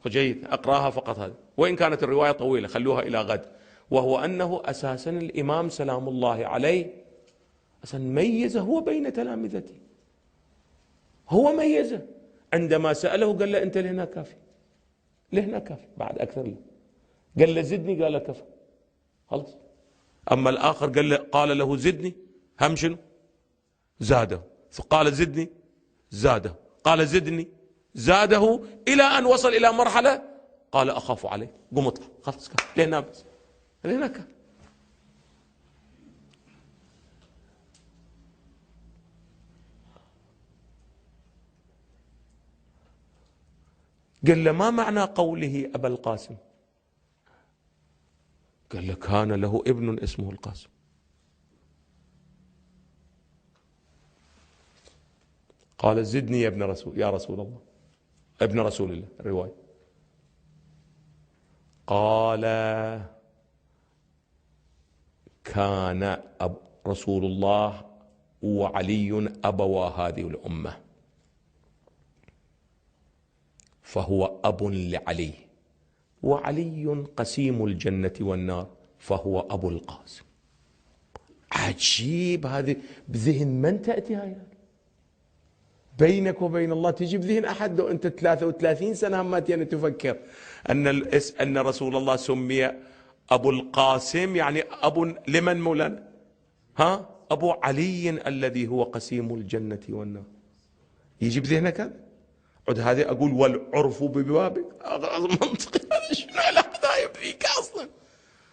جيد، أقرأها فقط هذه، وإن كانت الرواية طويلة خلوها إلى غد. وهو أنه أساسا الإمام سلام الله عليه أساسا ميزه هو بين تلامذته، هو ميزه عندما سأله قال له أنت لهنا كافي، لهنا كافي، بعد أكثر له. قال له زدني، قال له كفى خلاص. أما الآخر قال له زدني، هم شنو؟ زاده. فقال زدني، زاده. قال زدني، زاده، إلى أن وصل إلى مرحلة قال أخاف عليه، قم اطلع خلاص، لهنا بس، لهنا كافي. قال له ما معنى قوله أبا القاسم؟ قال له كان له ابن اسمه القاسم. قال زدني يا ابن رسول، يا رسول الله، ابن رسول الله الرواية. قال كان رسول الله وعلي أبوا هذه الأمة، فهو أب لعلي، وعلي قسيم الجنة والنار، فهو أبو القاسم. عجيب، هذه بذهن من تأتي هاي؟ بينك وبين الله تجي بذهن أحد لو أنت 33 سنة ما تفكر أن رسول الله سمي أبو القاسم، يعني أبو لمن مولانا؟ ها؟ أبو علي الذي هو قسيم الجنة والنار. يجي بذهنك هذا؟ عد هذه أقول والعرف ببابك، منطقي هذا شنو